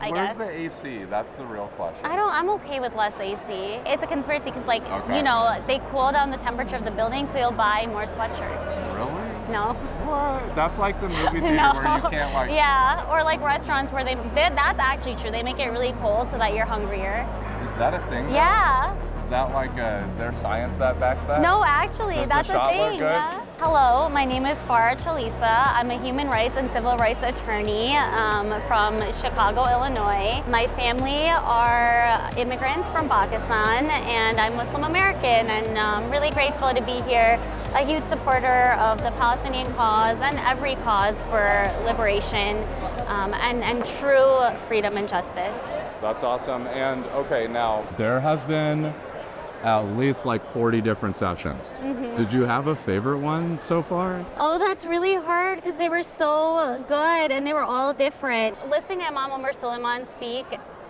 I Where's guess. the AC? That's the real question. I'm okay with less AC. It's a conspiracy because, like, Okay. you know, they cool down the temperature of the building, so you'll buy more sweatshirts. Really? No. What? That's like the movie theater No. where you can't like. Yeah, or like restaurants where that's actually true. They make it really cold so that you're hungrier. Is that a thing? Yeah. Is that like is there science that backs that? No, actually, Does that's the a shot thing. look good? Yeah. Hello, my name is Farah Chalisa. I'm a human rights and civil rights attorney from Chicago, Illinois. My family are immigrants from Pakistan, and I'm Muslim American, and I'm really grateful to be here. A huge supporter of the Palestinian cause and every cause for liberation and true freedom and justice. That's awesome. And okay, now there has been at least like 40 different sessions. Mm-hmm. Did you have a favorite one so far? Oh, that's really hard because they were so good and they were all different. Listening to Imam Omar Suleiman speak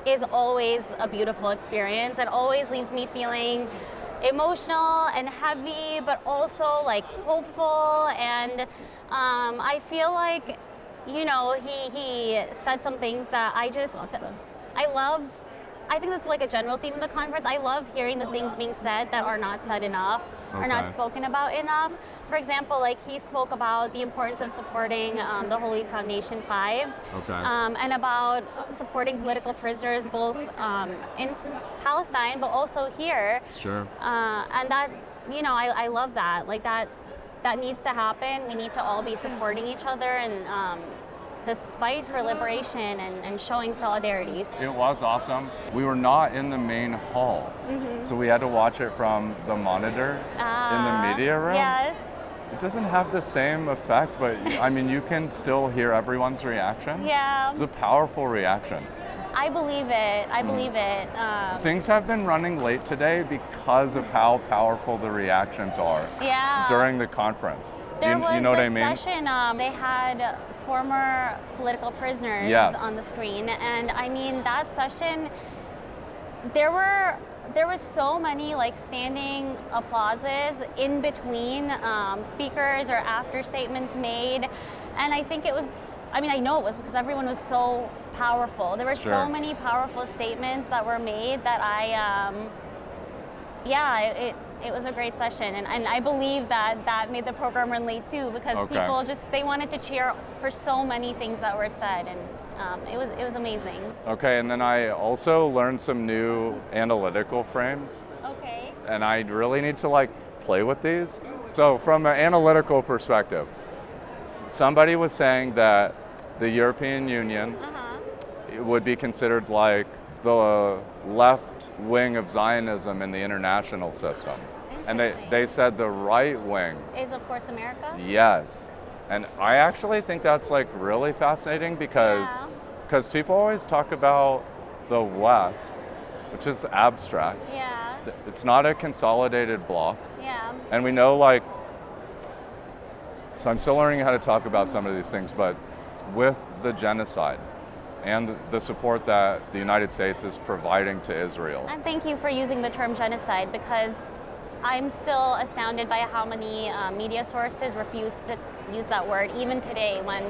is always a beautiful experience. It always leaves me feeling emotional and heavy, but also like hopeful. And I feel like, you know, he said some things that I love. I think that's like a general theme of the conference. I love hearing the things being said that are not said enough, are not spoken about enough. For example, like he spoke about the importance of supporting the Holy Foundation 5, and about supporting political prisoners both in Palestine but also here. Sure. And that, you know, I love that. Like that needs to happen. We need to all be supporting each other and this fight for liberation and showing solidarity. It was awesome. We were not in the main hall, so we had to watch it from the monitor in the media room. Yes. It doesn't have the same effect, but I mean, you can still hear everyone's reaction. Yeah. It's a powerful reaction. I believe it. I believe it. Things have been running late today because of how powerful the reactions are during the conference. There was you know what I this mean? session, they had former political prisoners on the screen, and I mean that session, there was so many like standing applauses in between speakers or after statements made, and I think it was, I mean I know it was because everyone was so powerful. There were so many powerful statements that were made that it was a great session, and I believe that made the program run late too, because people they wanted to cheer for so many things that were said, and it was amazing. Okay, and then I also learned some new analytical frames. Okay. And I really need to like play with these. So from an analytical perspective, somebody was saying that the European Union would be considered like the left wing of Zionism in the international system. And they said the right wing is, of course, America? Yes. And I actually think that's like really fascinating because people always talk about the West, which is abstract. Yeah. It's not a consolidated bloc. Yeah. And we know like, so I'm still learning how to talk about some of these things, but with the genocide, and the support that the United States is providing to Israel. And thank you for using the term genocide, because I'm still astounded by how many media sources refuse to use that word, even today, when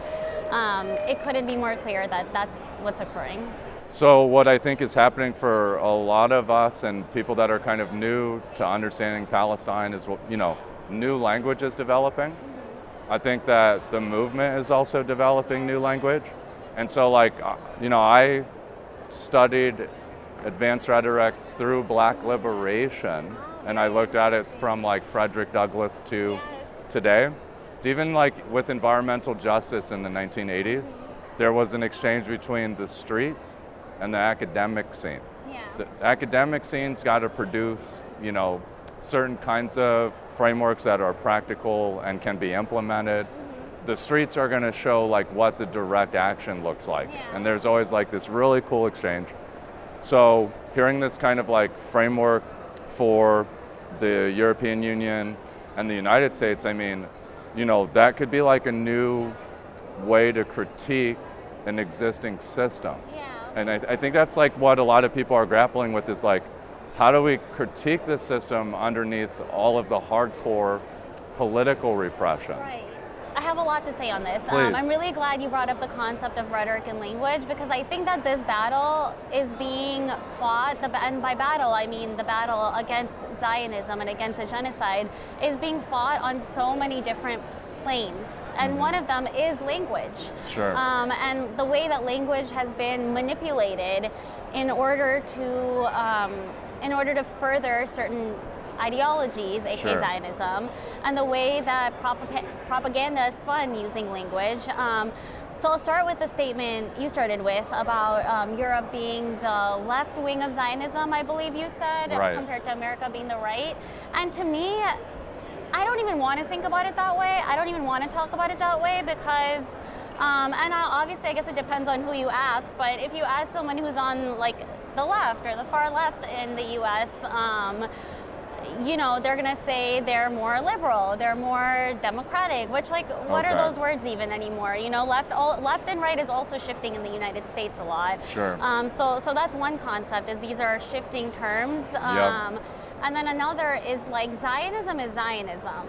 it couldn't be more clear that that's what's occurring. So what I think is happening for a lot of us and people that are kind of new to understanding Palestine is, you know, new language is developing. I think that the movement is also developing new language. And so like, you know, I studied advanced rhetoric through Black liberation, and I looked at it from like Frederick Douglass to today. It's even like with environmental justice in the 1980s, there was an exchange between the streets and the academic scene. Yeah. The academic scene's got to produce, you know, certain kinds of frameworks that are practical and can be implemented. The streets are going to show like what the direct action looks like. And there's always like this really cool exchange. So hearing this kind of like framework for the European Union and the United States, I mean, you know, that could be like a new way to critique an existing system. And I think that's like what a lot of people are grappling with, is like, how do we critique the system underneath all of the hardcore political repression? Right. I have a lot to say on this. Please. I'm really glad you brought up the concept of rhetoric and language, because I think that this battle is being fought, and by battle I mean the battle against Zionism and against a genocide, is being fought on so many different planes, and one of them is language. Sure. And the way that language has been manipulated in order to further certain ideologies, aka Sure. Zionism, and the way that propaganda is spun using language. So I'll start with the statement you started with about Europe being the left wing of Zionism, I believe you said, Right. compared to America being the right. And to me, I don't even want to think about it that way. I don't even want to talk about it that way, because obviously I guess it depends on who you ask, but if you ask someone who's on like the left or the far left in the US, they're gonna say they're more liberal, they're more democratic, which, like, what are those words even anymore? Left and right is also shifting in the United States a lot. Sure. So that's one concept, is these are shifting terms. Yep. And then another is like Zionism is Zionism,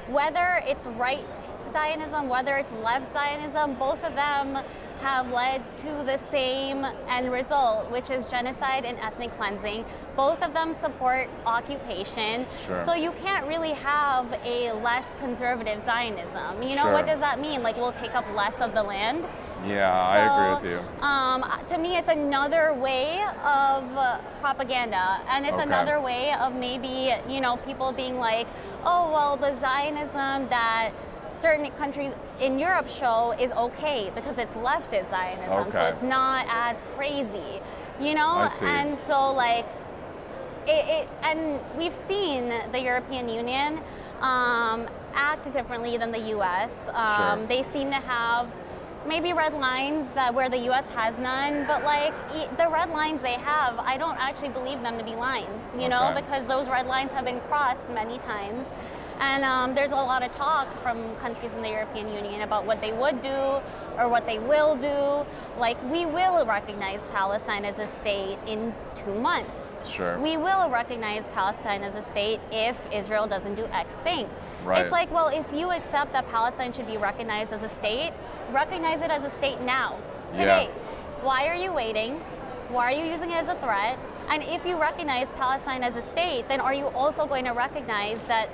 whether it's right Zionism, whether it's left Zionism, both of them have led to the same end result, which is genocide and ethnic cleansing. Both of them support occupation. Sure. So you can't really have a less conservative Zionism. Sure. What does that mean? Like, we'll take up less of the land? Yeah, I agree with you. To me, it's another way of propaganda, and it's another way of maybe, people being like, oh, well, the Zionism that certain countries in Europe show is okay because it's leftist Zionism, so it's not as crazy, I see. And so, like, and we've seen the European Union act differently than the U.S. Sure. They seem to have maybe red lines where the U.S. has none, but like the red lines they have, I don't actually believe them to be lines, because those red lines have been crossed many times. And there's a lot of talk from countries in the European Union about what they would do or what they will do. Like, we will recognize Palestine as a state in 2 months. Sure. We will recognize Palestine as a state if Israel doesn't do X thing. Right. It's like, well, if you accept that Palestine should be recognized as a state, recognize it as a state now, today. Yeah. Why are you waiting? Why are you using it as a threat? And if you recognize Palestine as a state, then are you also going to recognize that,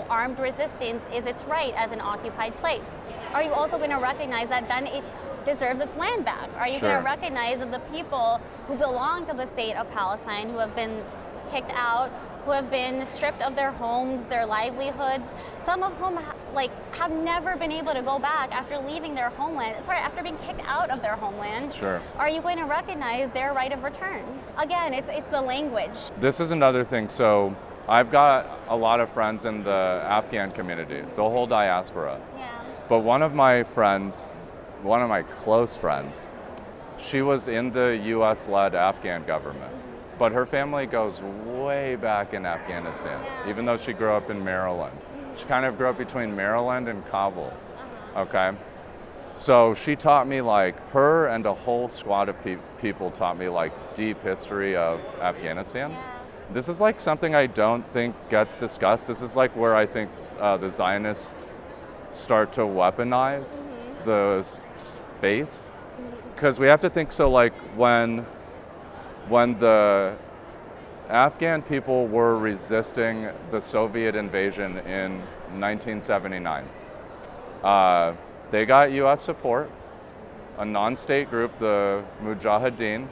armed resistance is its right as an occupied place? Are you also going to recognize that then it deserves its land back? Are you going to recognize that the people who belong to the state of Palestine, who have been kicked out, who have been stripped of their homes, their livelihoods, some of whom have never been able to go back after leaving their homeland, after being kicked out of their homeland? Sure. Are you going to recognize their right of return? Again, it's the language. This is another thing. So I've got a lot of friends in the Afghan community, the whole diaspora. Yeah. But one of my close friends, she was in the U.S.-led Afghan government. But her family goes way back in Afghanistan, even though she grew up in Maryland. She kind of grew up between Maryland and Kabul, okay? So she taught me, her and a whole squad of people taught me, deep history of Afghanistan. Yeah. This is, something I don't think gets discussed. This is, where I think the Zionists start to weaponize the space. Because we have to think, when the Afghan people were resisting the Soviet invasion in 1979, they got U.S. support. A non-state group, the Mujahideen,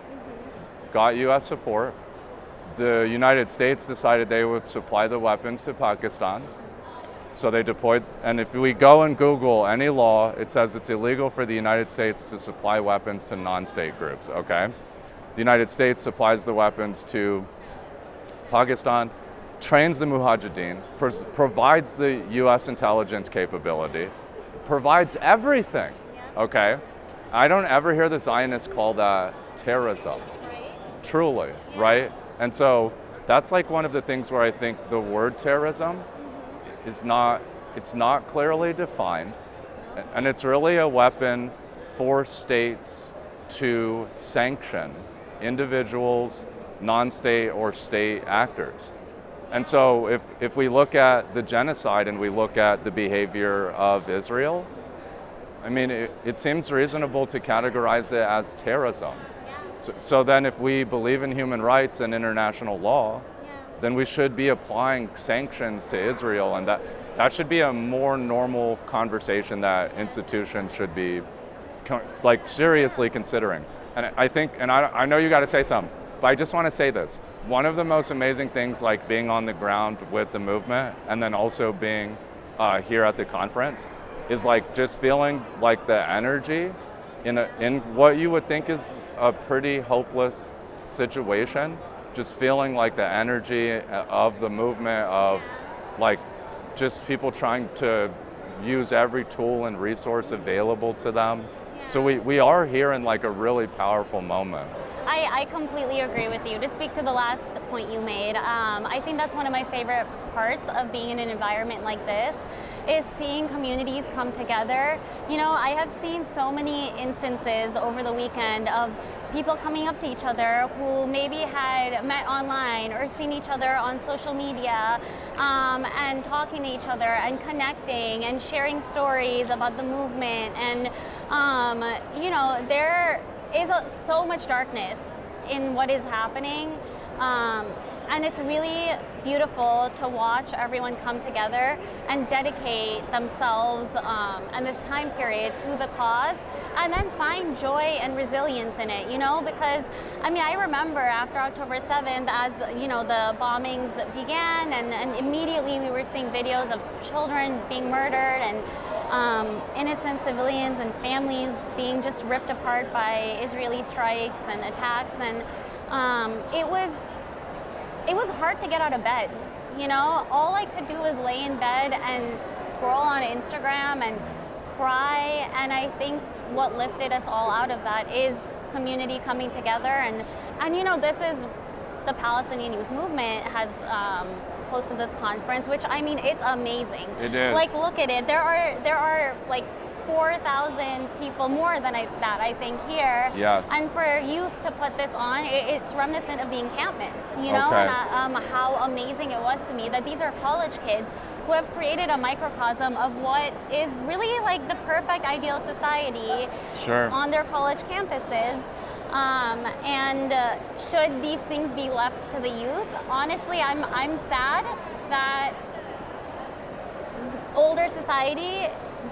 got U.S. support. The United States decided they would supply the weapons to Pakistan. So they deployed, and if we go and Google any law, it says it's illegal for the United States to supply weapons to non-state groups, okay? The United States supplies the weapons to Pakistan, trains the Mujahideen, provides the U.S. intelligence capability, provides everything, okay? I don't ever hear the Zionists call that terrorism, truly, right? And so that's one of the things where I think the word terrorism it's not clearly defined, and it's really a weapon for states to sanction individuals, non-state or state actors. And so if we look at the genocide and we look at the behavior of Israel, I mean, it seems reasonable to categorize it as terrorism. So then if we believe in human rights and international law, then we should be applying sanctions to Israel, and that should be a more normal conversation that institutions should be like seriously considering. And I think, and I know you got to say something, but I just want to say this. One of the most amazing things, like being on the ground with the movement and then also being here at the conference, is like just feeling like the energy in what you would think is a pretty hopeless situation, just feeling like the energy of the movement, of like just people trying to use every tool and resource available to them. So we are here in like a really powerful moment. I completely agree with you. To speak to the last point you made, I think that's one of my favorite parts of being in an environment like this, is seeing communities come together. You know, I have seen so many instances over the weekend of people coming up to each other who maybe had met online or seen each other on social media, and talking to each other and connecting and sharing stories about the movement. And you know, there is so much darkness in what is happening, and it's really beautiful to watch everyone come together and dedicate themselves and this time period to the cause, and then find joy and resilience in it, you know, because I mean, I remember after October 7th, as you know, the bombings began, and immediately we were seeing videos of children being murdered and innocent civilians and families being just ripped apart by Israeli strikes and attacks, and it was hard to get out of bed. You know, all I could do was lay in bed and scroll on Instagram and cry, and I think what lifted us all out of that is community coming together, and you know, this is the Palestinian Youth Movement has hosted this conference, which I mean, it's amazing. It is. Like, look at it. There are like 4,000 people more than that I think here. Yes. And for youth to put this on, it's reminiscent of the encampments, you know, Okay. and how amazing it was to me that these are college kids who have created a microcosm of what is really like the perfect ideal society on their college campuses. And should these things be left to the youth? Honestly, I'm sad that older society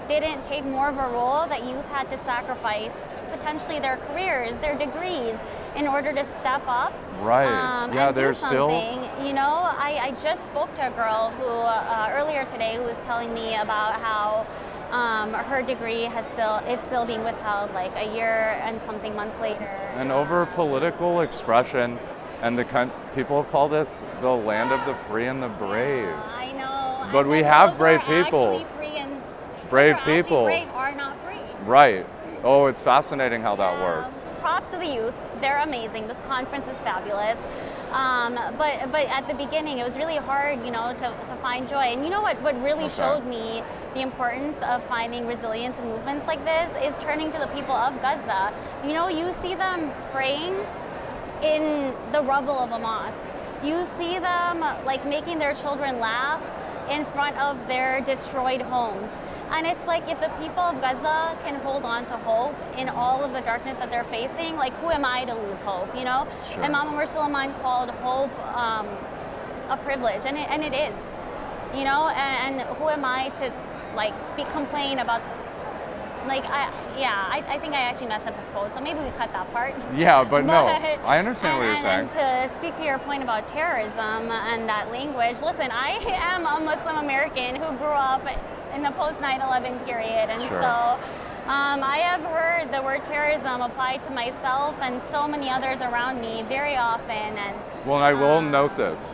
didn't take more of a role, that youth had to sacrifice potentially their careers, their degrees, in order to step up. Right. And do something. You know, I just spoke to a girl who earlier today who was telling me about how her degree is still being withheld like a year and something months later. And over political expression, and people call this the land of the free and the brave. I know. But we have brave people. Brave people are not free. Right. Oh, it's fascinating how that works. Props to the youth. They're amazing. This conference is fabulous. But at the beginning, it was really hard, you know, to find joy. And you know what really showed me the importance of finding resilience in movements like this is turning to the people of Gaza. You know, you see them praying in the rubble of a mosque. You see them like making their children laugh in front of their destroyed homes. And it's like, if the people of Gaza can hold on to hope in all of the darkness that they're facing, like, who am I to lose hope, you know? Sure. Imam Umar Suleiman called hope a privilege, and it is, you know? And who am I to, like, complain about, like, I think I actually messed up his quote, so maybe we cut that part. Yeah, but no, I understand what you're saying. And to speak to your point about terrorism and that language, listen, I am a Muslim American who grew up in the post 9/11 period, and so I have heard the word terrorism applied to myself and so many others around me very often. And well, I will note this.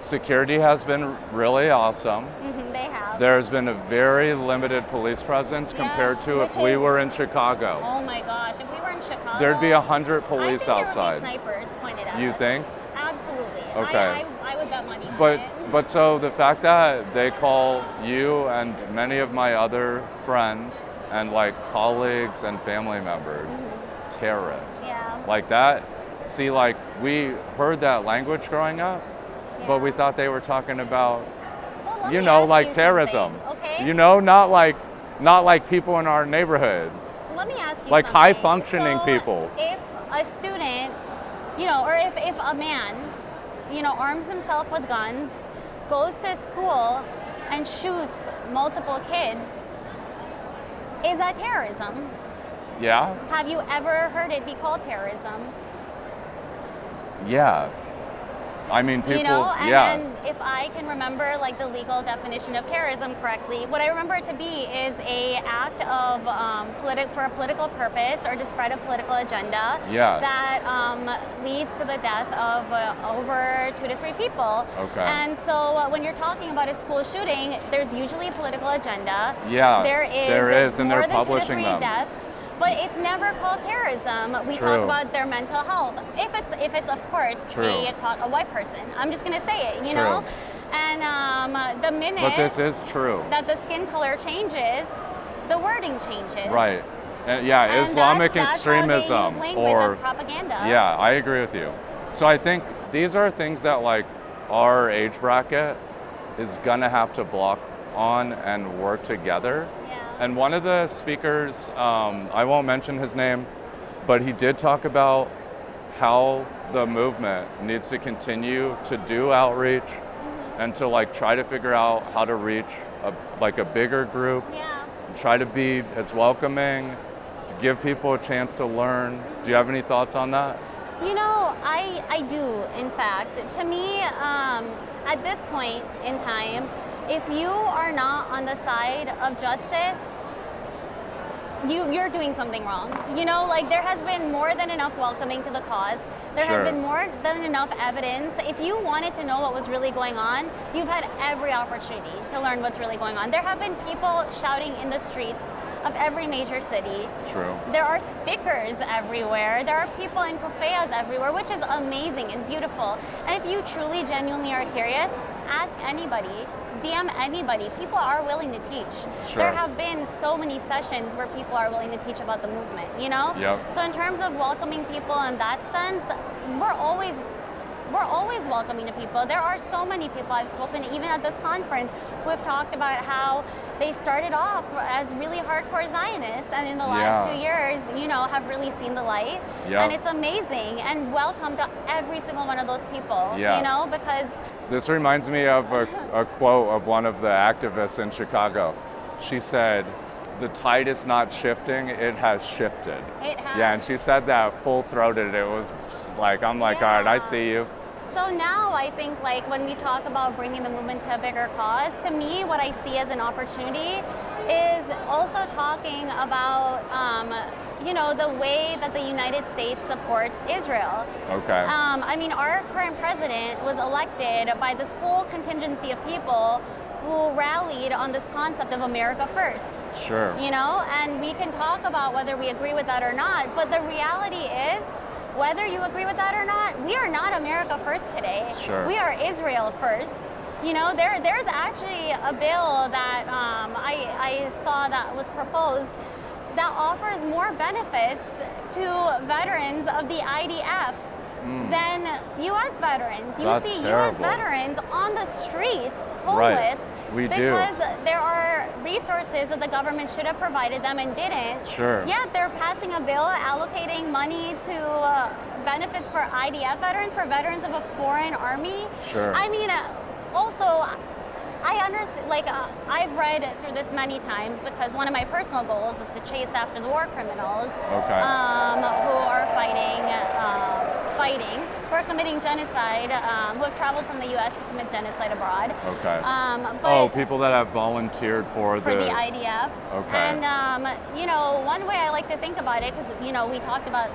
Security has been really awesome. They have. There's been a very limited police presence compared to if we were in Chicago. Oh my gosh, if we were in Chicago, there'd be 100 police outside. There would be snipers pointed at us. You think? Absolutely. Okay. I would bet money on it. But so the fact that they call you and many of my other friends and like colleagues and family members terrorists, like that. See, like we heard that language growing up, but we thought they were talking about, Well, let you me know, ask like you terrorism. something, okay? You know, not like people in our neighborhood. Let me ask you Like something. high-functioning So, people. If a student, or if a man, arms himself with guns, goes to school and shoots multiple kids, is that terrorism? Yeah? Have you ever heard it be called terrorism? Yeah. I mean, people, And if I can remember the legal definition of terrorism correctly, what I remember it to be is a act of for a political purpose or to spread a political agenda that leads to the death of over 2 to 3 people. Okay. And so when you're talking about a school shooting, there's usually a political agenda. Yeah, there is and more they're than publishing 2 to 3 them. deaths. But it's never called terrorism. We True. talk about their mental health. If it's of course True. a white person, I'm just gonna say it, you True. know. And the minute But this is true. that the skin color changes, the wording changes. Right. And Islamic that's extremism how they use language or as propaganda. Yeah, I agree with you. So I think these are things that our age bracket is gonna have to block on and work together. And one of the speakers, I won't mention his name, but he did talk about how the movement needs to continue to do outreach and to try to figure out how to reach a bigger group, try to be as welcoming, to give people a chance to learn. Do you have any thoughts on that? I do, in fact. To me, at this point in time, if you are not on the side of justice, you're doing something wrong. There has been more than enough welcoming to the cause. There Sure. has been more than enough evidence. If you wanted to know what was really going on, you've had every opportunity to learn what's really going on. There have been people shouting in the streets of every major city. True. There are stickers everywhere. There are people in cafes everywhere, which is amazing and beautiful. And if you truly, genuinely are curious, ask anybody. DM anybody. People are willing to teach. Sure. There have been so many sessions where people are willing to teach about the movement, Yep. So in terms of welcoming people in that sense, we're always welcoming to people. There are so many people I've spoken to, even at this conference, who have talked about how they started off as really hardcore Zionists and in the last 2 years, have really seen the light. Yeah. And it's amazing, and welcome to every single one of those people, because This reminds me of a quote of one of the activists in Chicago. She said, "The tide is not shifting, it has shifted." it has. Yeah, and she said that full-throated. It was I'm like, all right, I see you. So now I think when we talk about bringing the movement to a bigger cause, to me what I see as an opportunity is also talking about the way that the United States supports Israel. Okay. Our current president was elected by this whole contingency of people who rallied on this concept of America first. Sure. And we can talk about whether we agree with that or not, but the reality is, whether you agree with that or not, we are not America first today. Sure. We are Israel first. There's actually a bill that I saw that was proposed that offers more benefits to veterans of the IDF than U.S. veterans. That's see terrible. U.S. veterans on the streets, homeless, Right. We do. because there are resources that the government should have provided them and didn't. Sure. Yet they're passing a bill allocating money to benefits for IDF veterans, for veterans of a foreign army. Sure. Also, I understand, I've read through this many times because one of my personal goals is to chase after the war criminals who are who are committing genocide, who have traveled from the U.S. to commit genocide abroad. Okay. People that have volunteered for the IDF. Okay. And, one way I like to think about it, because, we talked about,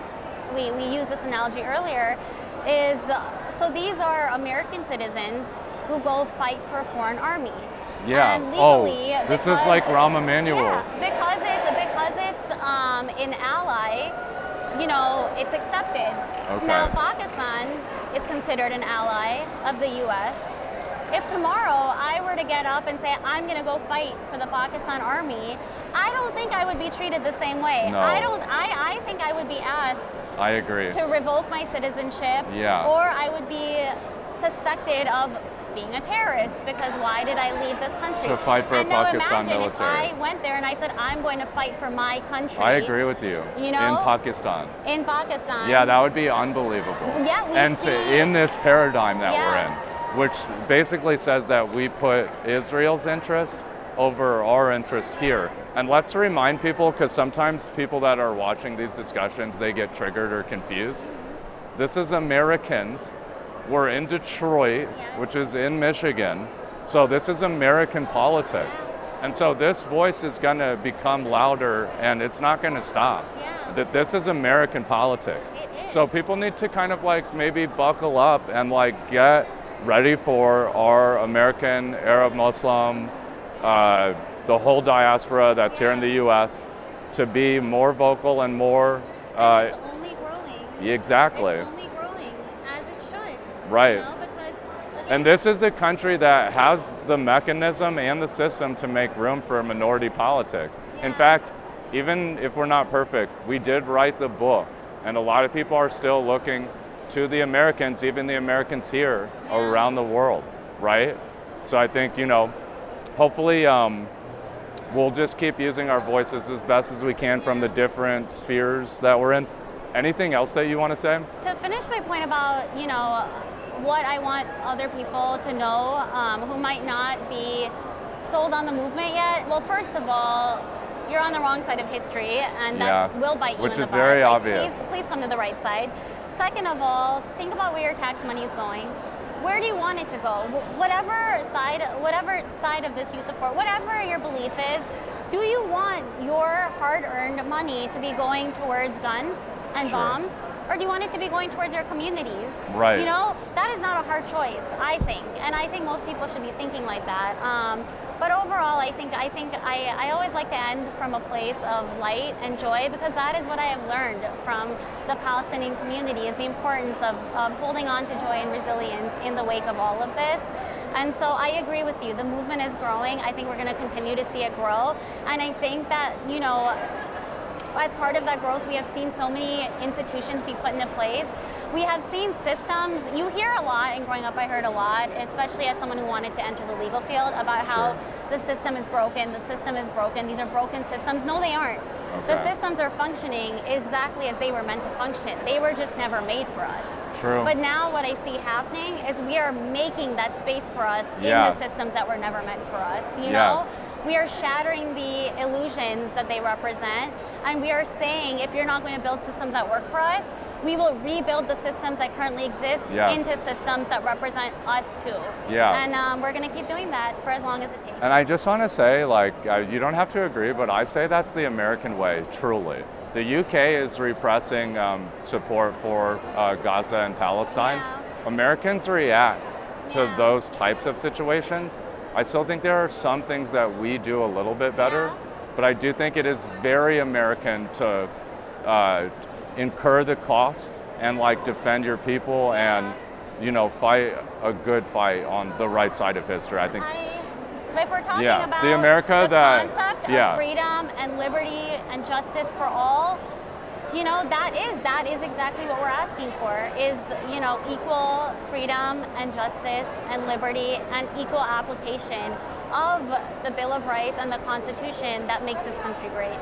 we used this analogy earlier, is so these are American citizens who go fight for a foreign army. Yeah. And legally, this is like Rahm Emanuel. Yeah, because it's an ally, it's accepted. Okay. Now Pakistan is considered an ally of the U.S. If tomorrow I were to get up and say I'm going to go fight for the Pakistan army, I don't think I would be treated the same way. No. I think I would be asked I agree. to revoke my citizenship. Yeah. Or I would be suspected of being a terrorist, because why did I leave this country? To fight for and a now Pakistan imagine military. if I went there and I said, I'm going to fight for my country. I agree with you. You know? In Pakistan. In Pakistan. Yeah, that would be unbelievable. Yeah, we and see. in this paradigm that Yeah. we're in, which basically says that we put Israel's interest over our interest here. And let's remind people, because sometimes people that are watching these discussions, they get triggered or confused. This is Americans. We're in Detroit, Yes. which is in Michigan. So this is American politics. And so this voice is going to become louder, and it's not going to stop. Yeah. That this is American politics. It is. So people need to kind of like maybe buckle up and like get ready for our American, Arab, Muslim, the whole diaspora that's here in the U.S. to be more vocal and more. And it's only growing. Exactly. It's only growing as it should. Right. You know, because, And this is a country that has the mechanism and the system to make room for minority politics. In Yeah. fact, even if we're not perfect, we did write the book, and a lot of people are still looking to the Americans, even the Americans here around the world, right? So I think, hopefully we'll just keep using our voices as best as we can from the different spheres that we're in. Anything else that you want to say? to finish my point about, what I want other people to know who might not be sold on the movement yet. Well, first of all, you're on the wrong side of history, and that will bite you which in the is butt. very Like, obvious. Please come to the right side. Second of all, think about where your tax money is going. Where do you want it to go? Whatever side of this you support, whatever your belief is, do you want your hard-earned money to be going towards guns and Sure. bombs? Or do you want it to be going towards your communities? Right. That is not a hard choice, I think. And I think most people should be thinking like that. But overall, I always like to end from a place of light and joy, because that is what I have learned from the Palestinian community, is the importance of holding on to joy and resilience in the wake of all of this. And so I agree with you. The movement is growing. I think we're going to continue to see it grow. And I think that, as part of that growth, we have seen so many institutions be put into place. We have seen systems. You hear a lot, and growing up I heard a lot, especially as someone who wanted to enter the legal field, about how the system is broken, these are broken systems. No, they aren't. Okay. The systems are functioning exactly as they were meant to function. They were just never made for us. True. But now what I see happening is we are making that space for us in the systems that were never meant for us, you know? We are shattering the illusions that they represent, and we are saying, if you're not going to build systems that work for us, we will rebuild the systems that currently exist into systems that represent us too. Yeah. And we're going to keep doing that for as long as it takes. And I just want to say, you don't have to agree, but I say that's the American way, truly. The UK is repressing support for Gaza and Palestine. Yeah. Americans react to those types of situations. I still think there are some things that we do a little bit better, but I do think it is very American to incur the costs and defend your people and fight a good fight on the right side of history. I think if we're talking about the America concept of freedom and liberty and justice for all, that is exactly what we're asking for, is, equal freedom and justice and liberty and equal application of the Bill of Rights and the Constitution that makes this country great.